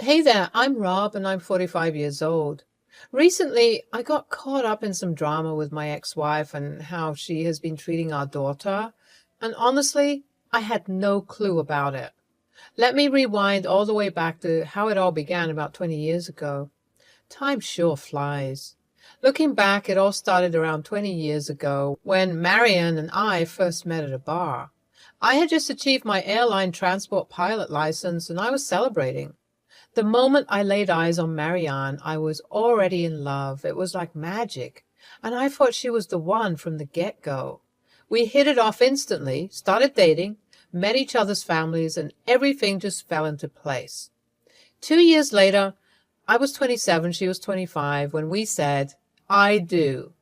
Hey there, I'm Rob and I'm 45 years old. Recently, I got caught up in some drama with my ex-wife and how she has been treating our daughter, and honestly, I had no clue about it. Let me rewind all the way back to how it all began about 20 years ago. Time sure flies. Looking back, it all started around 20 years ago when Marianne and I first met at a bar. I had just achieved my airline transport pilot license and I was celebrating. The moment I laid eyes on Marianne, I was already in love. It was like magic, and I thought she was the one from the get-go. We hit it off instantly, started dating, met each other's families, and everything just fell into place. 2 years later, I was 27, she was 25, when we said, I do.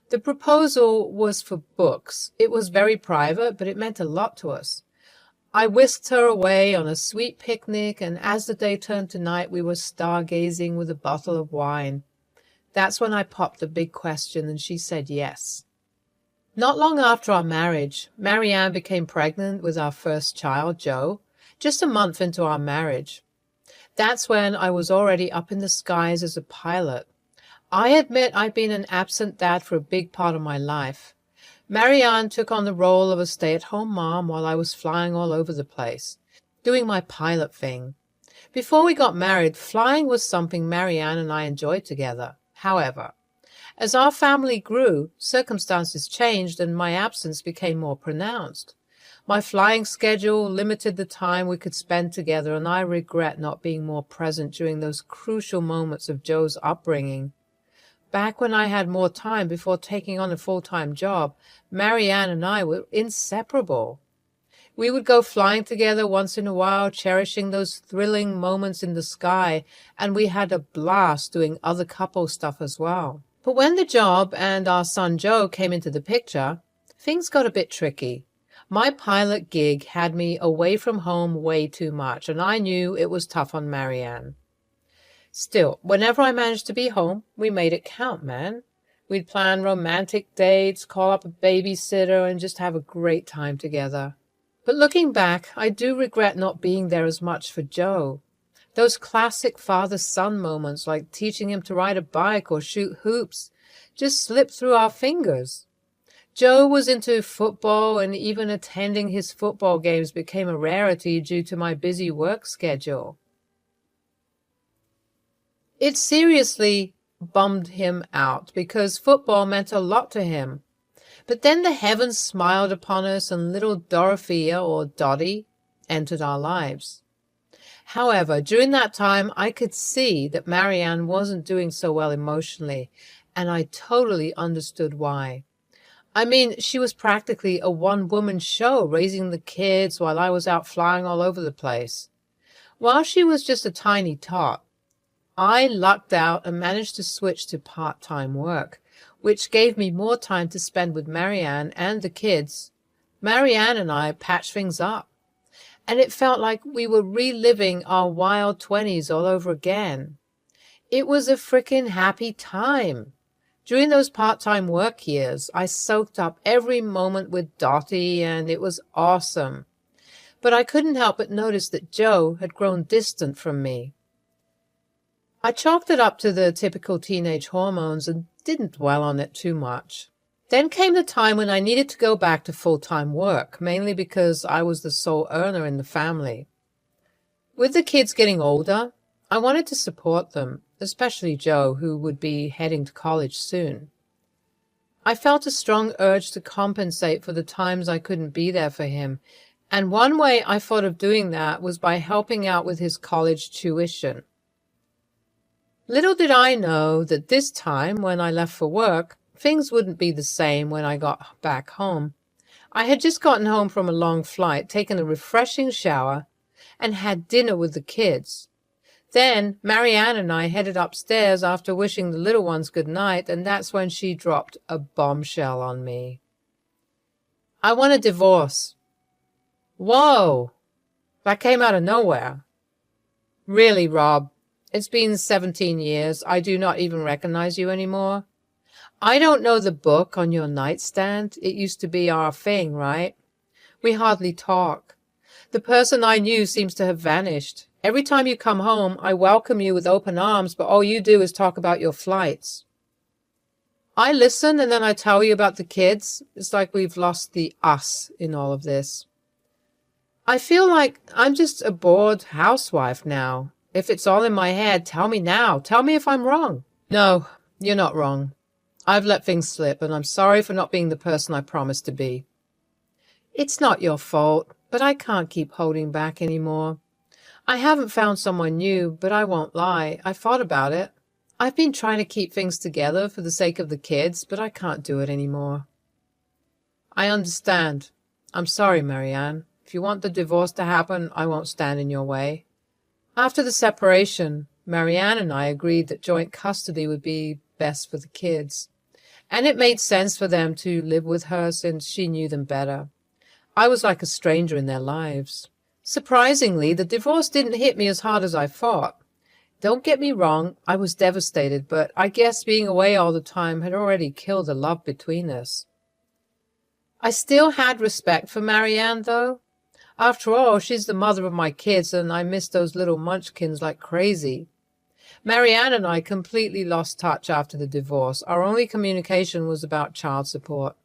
The proposal was for books. It was very private, but it meant a lot to us. I whisked her away on a sweet picnic, and as the day turned to night, we were stargazing with a bottle of wine. That's when I popped the big question, and she said yes. Not long after our marriage, Marianne became pregnant with our first child, Joe, just a month into our marriage. That's when I was already up in the skies as a pilot. I admit I've been an absent dad for a big part of my life. Marianne took on the role of a stay-at-home mom while I was flying all over the place, doing my pilot thing. Before we got married, flying was something Marianne and I enjoyed together. However, as our family grew, circumstances changed and my absence became more pronounced. My flying schedule limited the time we could spend together, and I regret not being more present during those crucial moments of Joe's upbringing. Back when I had more time before taking on a full-time job, Marianne and I were inseparable. We would go flying together once in a while, cherishing those thrilling moments in the sky, and we had a blast doing other couple stuff as well. But when the job and our son Joe came into the picture, things got a bit tricky. My pilot gig had me away from home way too much, and I knew it was tough on Marianne. Still, whenever I managed to be home, we made it count, man. We'd plan romantic dates, call up a babysitter, and just have a great time together. But looking back, I do regret not being there as much for Joe. Those classic father-son moments, like teaching him to ride a bike or shoot hoops, just slipped through our fingers. Joe was into football, and even attending his football games became a rarity due to my busy work schedule. It seriously bummed him out because football meant a lot to him. But then the heavens smiled upon us and little Dorothea, or Dottie, entered our lives. However, during that time, I could see that Marianne wasn't doing so well emotionally, and I totally understood why. I mean, she was practically a one-woman show raising the kids while I was out flying all over the place. While she was just a tiny tot, I lucked out and managed to switch to part-time work, which gave me more time to spend with Marianne and the kids. Marianne and I patched things up, and it felt like we were reliving our wild 20s all over again. It was a frickin' happy time. During those part-time work years, I soaked up every moment with Dottie, and it was awesome. But I couldn't help but notice that Joe had grown distant from me. I chalked it up to the typical teenage hormones and didn't dwell on it too much. Then came the time when I needed to go back to full-time work, mainly because I was the sole earner in the family. With the kids getting older, I wanted to support them, especially Joe, who would be heading to college soon. I felt a strong urge to compensate for the times I couldn't be there for him, and one way I thought of doing that was by helping out with his college tuition. Little did I know that this time, when I left for work, things wouldn't be the same when I got back home. I had just gotten home from a long flight, taken a refreshing shower, and had dinner with the kids. Then Marianne and I headed upstairs after wishing the little ones good night, and that's when she dropped a bombshell on me. I want a divorce. Whoa! That came out of nowhere. Really, Rob? It's been 17 years. I do not even recognize you anymore. I don't know the book on your nightstand. It used to be our thing, right? We hardly talk. The person I knew seems to have vanished. Every time you come home, I welcome you with open arms, but all you do is talk about your flights. I listen and then I tell you about the kids. It's like we've lost the us in all of this. I feel like I'm just a bored housewife now. If it's all in my head, tell me now. Tell me if I'm wrong. No, you're not wrong. I've let things slip, and I'm sorry for not being the person I promised to be. It's not your fault, but I can't keep holding back anymore. I haven't found someone new, but I won't lie. I thought about it. I've been trying to keep things together for the sake of the kids, but I can't do it anymore. I understand. I'm sorry, Marianne. If you want the divorce to happen, I won't stand in your way. After the separation, Marianne and I agreed that joint custody would be best for the kids, and it made sense for them to live with her since she knew them better. I was like a stranger in their lives. Surprisingly, the divorce didn't hit me as hard as I thought. Don't get me wrong, I was devastated, but I guess being away all the time had already killed the love between us. I still had respect for Marianne, though. After all, she's the mother of my kids, and I miss those little munchkins like crazy. Marianne and I completely lost touch after the divorce. Our only communication was about child support.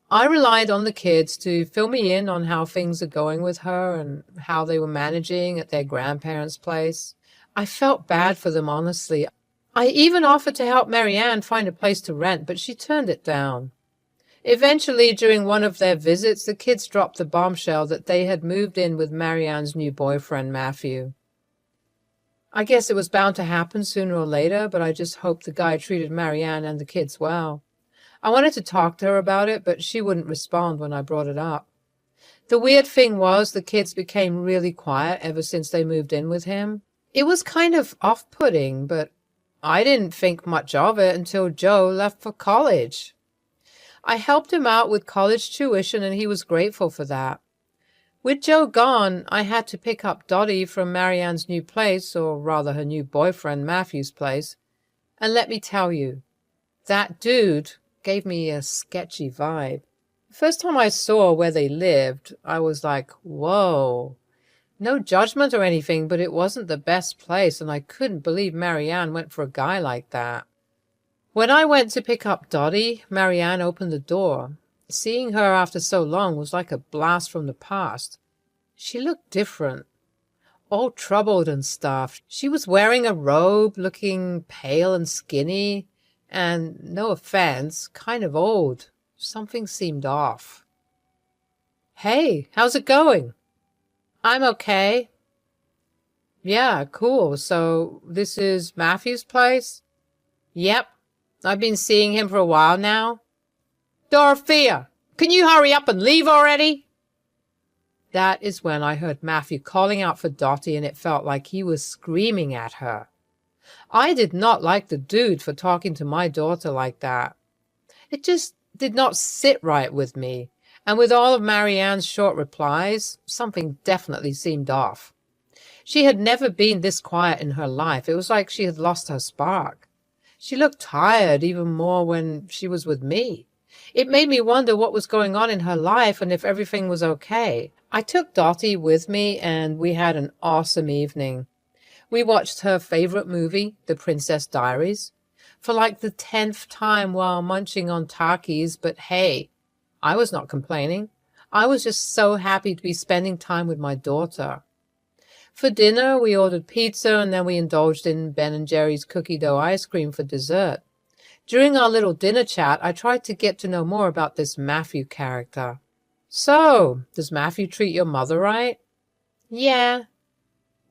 I relied on the kids to fill me in on how things are going with her and how they were managing at their grandparents' place. I felt bad for them, honestly. I even offered to help Marianne find a place to rent, but she turned it down. Eventually, during one of their visits, the kids dropped the bombshell that they had moved in with Marianne's new boyfriend, Matthew. I guess it was bound to happen sooner or later, but I just hoped the guy treated Marianne and the kids well. I wanted to talk to her about it, but she wouldn't respond when I brought it up. The weird thing was the kids became really quiet ever since they moved in with him. It was kind of off-putting, but I didn't think much of it until Joe left for college. I helped him out with college tuition, and he was grateful for that. With Joe gone, I had to pick up Dottie from Marianne's new place, or rather her new boyfriend Matthew's place, and let me tell you, that dude gave me a sketchy vibe. The first time I saw where they lived, I was like, whoa. No judgment or anything, but it wasn't the best place, and I couldn't believe Marianne went for a guy like that. When I went to pick up Dottie, Marianne opened the door. Seeing her after so long was like a blast from the past. She looked different, all troubled and stuff. She was wearing a robe, looking pale and skinny, and, no offense, kind of old. Something seemed off. Hey, how's it going? I'm okay. Yeah, cool. So this is Matthew's place? Yep. I've been seeing him for a while now. Dorothea, can you hurry up and leave already? That is when I heard Matthew calling out for Dottie, and it felt like he was screaming at her. I did not like the dude for talking to my daughter like that. It just did not sit right with me, and with all of Marianne's short replies, something definitely seemed off. She had never been this quiet in her life. It was like she had lost her spark. She looked tired even more when she was with me. It made me wonder what was going on in her life and if everything was okay. I took Dottie with me, and we had an awesome evening. We watched her favorite movie, The Princess Diaries, for like the 10th time while munching on Takis, but hey, I was not complaining. I was just so happy to be spending time with my daughter. For dinner, we ordered pizza, and then we indulged in Ben & Jerry's cookie dough ice cream for dessert. During our little dinner chat, I tried to get to know more about this Matthew character. So, does Matthew treat your mother right? Yeah.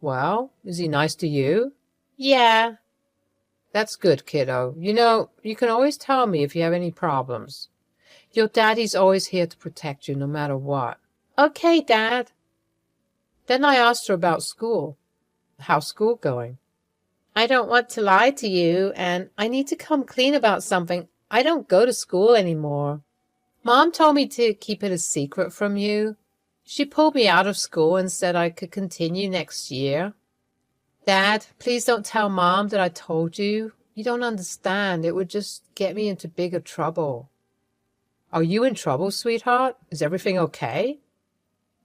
Well, is he nice to you? Yeah. That's good, kiddo. You know, you can always tell me if you have any problems. Your daddy's always here to protect you no matter what. Okay, Dad. Then I asked her about school. How's school going? I don't want to lie to you, and I need to come clean about something. I don't go to school anymore. Mom told me to keep it a secret from you. She pulled me out of school and said I could continue next year. Dad, please don't tell Mom that I told you. You don't understand. It would just get me into bigger trouble. Are you in trouble, sweetheart? Is everything okay?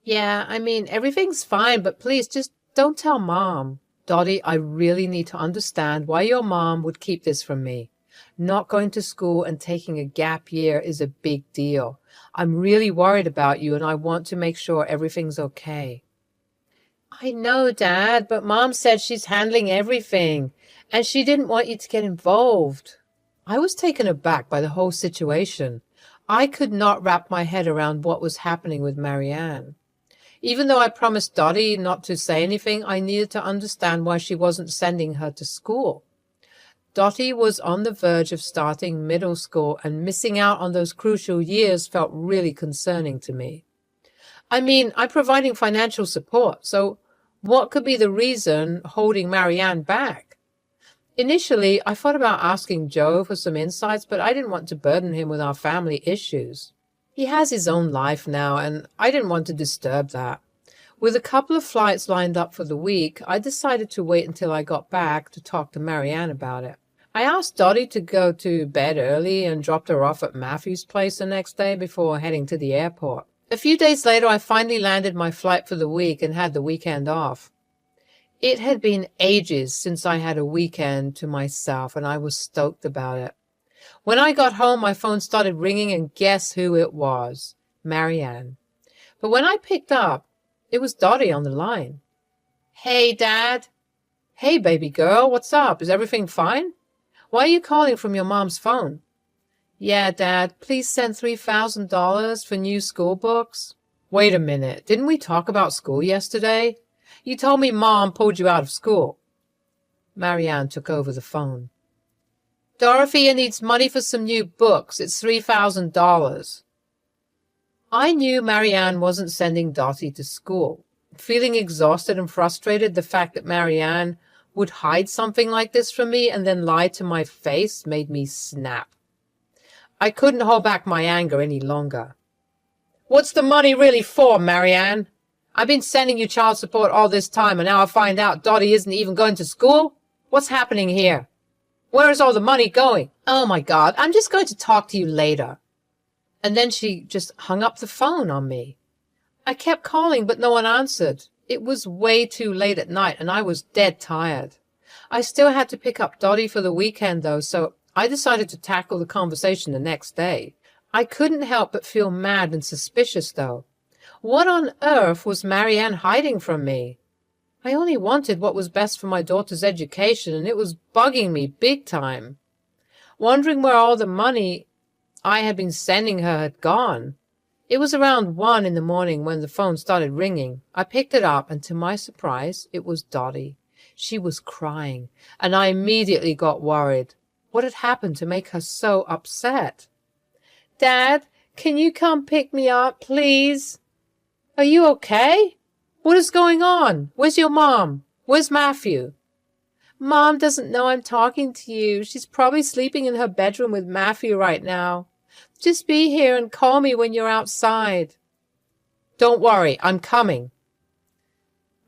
Yeah, I mean, everything's fine, but please just Don't tell Mom. Dottie, I really need to understand why your mom would keep this from me. Not going to school and taking a gap year is a big deal. I'm really worried about you and I want to make sure everything's okay. I know, Dad, but Mom said she's handling everything and she didn't want you to get involved. I was taken aback by the whole situation. I could not wrap my head around what was happening with Marianne. Even though I promised Dottie not to say anything, I needed to understand why she wasn't sending her to school. Dottie was on the verge of starting middle school, and missing out on those crucial years felt really concerning to me. I mean, I'm providing financial support, so what could be the reason holding Marianne back? Initially, I thought about asking Joe for some insights, but I didn't want to burden him with our family issues. He has his own life now, and I didn't want to disturb that. With a couple of flights lined up for the week, I decided to wait until I got back to talk to Marianne about it. I asked Dottie to go to bed early and dropped her off at Matthew's place the next day before heading to the airport. A few days later, I finally landed my flight for the week and had the weekend off. It had been ages since I had a weekend to myself, and I was stoked about it. When I got home, my phone started ringing, and guess who it was? Marianne. But when I picked up, it was Dottie on the line. Hey, Dad. Hey, baby girl, what's up? Is everything fine? Why are you calling from your mom's phone? Yeah, Dad, please send $3,000 for new school books. Wait a minute, didn't we talk about school yesterday? You told me Mom pulled you out of school. Marianne took over the phone. Dorothea needs money for some new books. It's $3,000. I knew Marianne wasn't sending Dottie to school. Feeling exhausted and frustrated, the fact that Marianne would hide something like this from me and then lie to my face made me snap. I couldn't hold back my anger any longer. What's the money really for, Marianne? I've been sending you child support all this time, and now I find out Dottie isn't even going to school? What's happening here? Where is all the money going? Oh, my God, I'm just going to talk to you later. And then she just hung up the phone on me. I kept calling, but no one answered. It was way too late at night, and I was dead tired. I still had to pick up Dottie for the weekend, though, so I decided to tackle the conversation the next day. I couldn't help but feel mad and suspicious, though. What on earth was Marianne hiding from me? I only wanted what was best for my daughter's education, and it was bugging me big time. Wondering where all the money I had been sending her had gone. It was around 1 in the morning when the phone started ringing. I picked it up, and to my surprise, it was Dottie. She was crying, and I immediately got worried. What had happened to make her so upset? Dad, can you come pick me up, please? Are you okay? What is going on? Where's your mom? Where's Matthew? Mom doesn't know I'm talking to you. She's probably sleeping in her bedroom with Matthew right now. Just be here and call me when you're outside. Don't worry, I'm coming.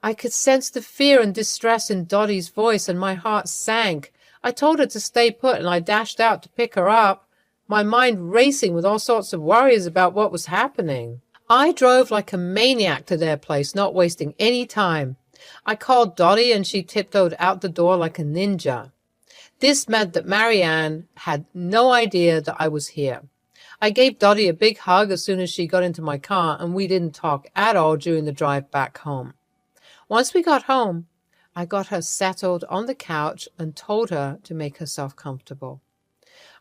I could sense the fear and distress in Dottie's voice, and my heart sank. I told her to stay put, and I dashed out to pick her up, my mind racing with all sorts of worries about what was happening. I drove like a maniac to their place, not wasting any time. I called Dottie, and she tiptoed out the door like a ninja. This meant that Marianne had no idea that I was here. I gave Dottie a big hug as soon as she got into my car, and we didn't talk at all during the drive back home. Once we got home, I got her settled on the couch and told her to make herself comfortable.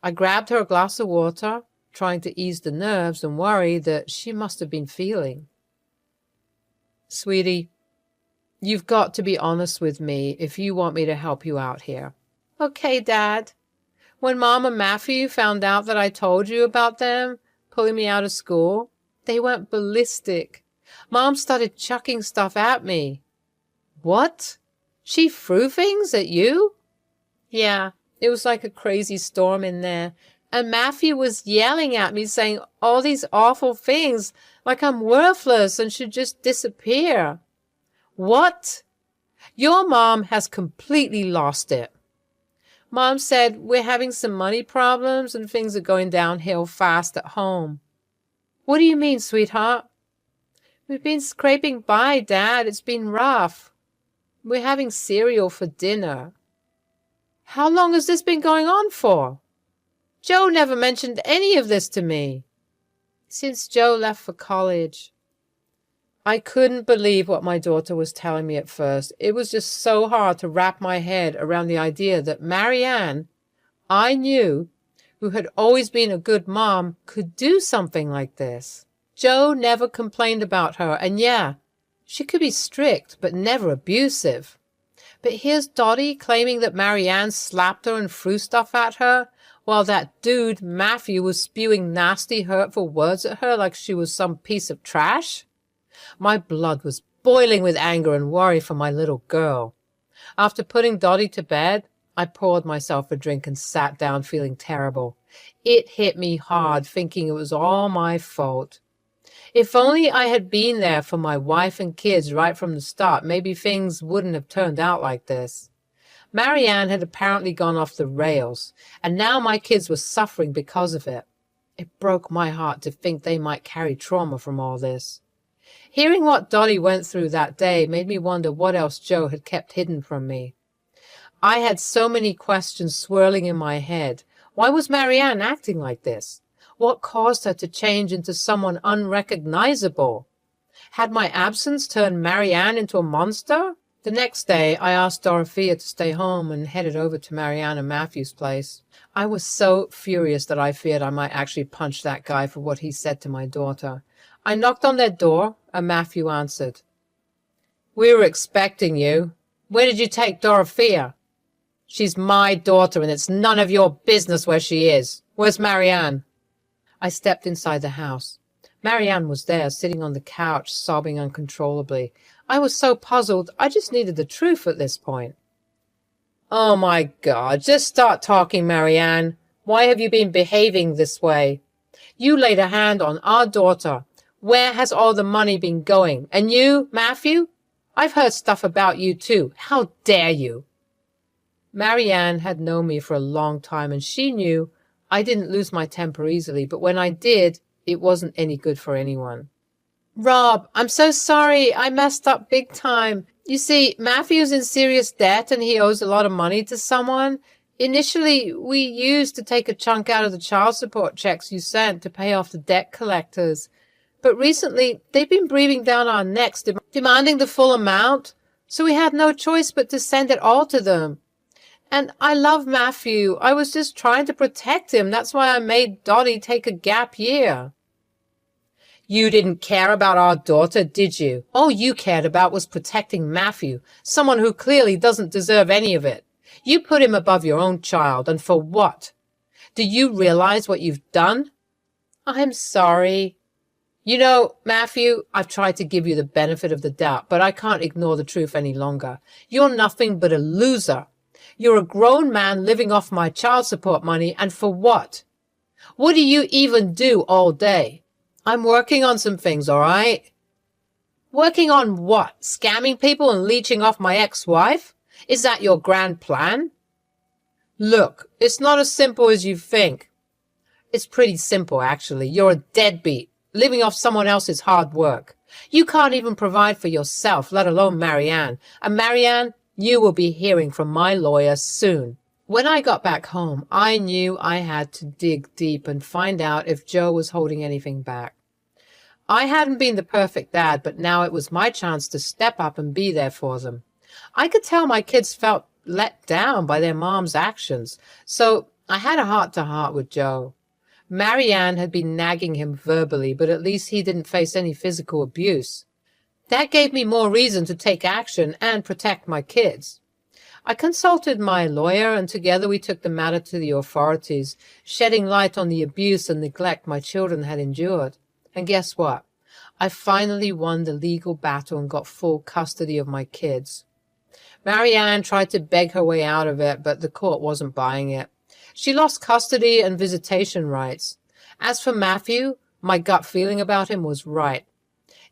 I grabbed her a glass of water, trying to ease the nerves and worry that she must have been feeling. Sweetie, you've got to be honest with me if you want me to help you out here. Okay, Dad. When Mom and Matthew found out that I told you about them pulling me out of school, they went ballistic. Mom started chucking stuff at me. What? She threw things at you? Yeah, it was like a crazy storm in there. And Matthew was yelling at me, saying all these awful things, like I'm worthless and should just disappear. What? Your mom has completely lost it. Mom said we're having some money problems and things are going downhill fast at home. What do you mean, sweetheart? We've been scraping by, Dad. It's been rough. We're having cereal for dinner. How long has this been going on for? Joe never mentioned any of this to me. Since Joe left for college. I couldn't believe what my daughter was telling me at first. It was just so hard to wrap my head around the idea that Marianne, I knew, who had always been a good mom, could do something like this. Joe never complained about her, and yeah, she could be strict, but never abusive. But here's Dottie claiming that Marianne slapped her and threw stuff at her, while that dude, Matthew, was spewing nasty, hurtful words at her like she was some piece of trash. My blood was boiling with anger and worry for my little girl. After putting Dottie to bed, I poured myself a drink and sat down feeling terrible. It hit me hard, thinking it was all my fault. If only I had been there for my wife and kids right from the start, maybe things wouldn't have turned out like this. Marianne had apparently gone off the rails, and now my kids were suffering because of it. It broke my heart to think they might carry trauma from all this. Hearing what Dottie went through that day made me wonder what else Joe had kept hidden from me. I had so many questions swirling in my head. Why was Marianne acting like this? What caused her to change into someone unrecognizable? Had my absence turned Marianne into a monster? The next day, I asked Dorothea to stay home and headed over to Marianne and Matthew's place. I was so furious that I feared I might actually punch that guy for what he said to my daughter. I knocked on their door, and Matthew answered. We were expecting you. Where did you take Dorothea? She's my daughter, and it's none of your business where she is. Where's Marianne? I stepped inside the house. Marianne was there, sitting on the couch, sobbing uncontrollably. I was so puzzled, I just needed the truth at this point. Oh, my God, just start talking, Marianne. Why have you been behaving this way? You laid a hand on our daughter. Where has all the money been going? And you, Matthew? I've heard stuff about you, too. How dare you? Marianne had known me for a long time, and she knew I didn't lose my temper easily, but when I did, it wasn't any good for anyone. Rob, I'm so sorry. I messed up big time. You see, Matthew's in serious debt and he owes a lot of money to someone. Initially, we used to take a chunk out of the child support checks you sent to pay off the debt collectors. But recently, they've been breathing down our necks, demanding the full amount, so we had no choice but to send it all to them. And I love Matthew. I was just trying to protect him. That's why I made Dottie take a gap year. You didn't care about our daughter, did you? All you cared about was protecting Matthew, someone who clearly doesn't deserve any of it. You put him above your own child, and for what? Do you realize what you've done? I'm sorry. You know, Matthew, I've tried to give you the benefit of the doubt, but I can't ignore the truth any longer. You're nothing but a loser. You're a grown man living off my child support money, and for what? What do you even do all day? I'm working on some things, all right? Working on what? Scamming people and leeching off my ex-wife? Is that your grand plan? Look, it's not as simple as you think. It's pretty simple, actually. You're a deadbeat, living off someone else's hard work. You can't even provide for yourself, let alone Marianne. And Marianne, you will be hearing from my lawyer soon. When I got back home, I knew I had to dig deep and find out if Joe was holding anything back. I hadn't been the perfect dad, but now it was my chance to step up and be there for them. I could tell my kids felt let down by their mom's actions, so I had a heart-to-heart with Joe. Marianne had been nagging him verbally, but at least he didn't face any physical abuse. That gave me more reason to take action and protect my kids. I consulted my lawyer, and together we took the matter to the authorities, shedding light on the abuse and neglect my children had endured. And guess what? I finally won the legal battle and got full custody of my kids. Marianne tried to beg her way out of it, but the court wasn't buying it. She lost custody and visitation rights. As for Matthew, my gut feeling about him was right.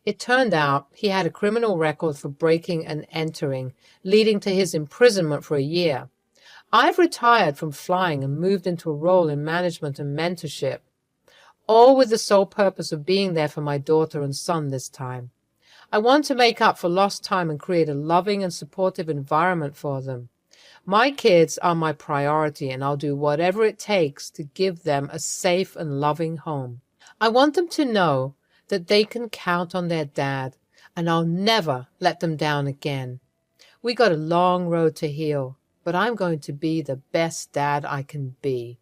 It turned out he had a criminal record for breaking and entering, leading to his imprisonment for a year. I've retired from flying and moved into a role in management and mentorship, all with the sole purpose of being there for my daughter and son this time. I want to make up for lost time and create a loving and supportive environment for them. My kids are my priority, and I'll do whatever it takes to give them a safe and loving home. I want them to know that they can count on their dad, and I'll never let them down again. We got a long road to heal, but I'm going to be the best dad I can be.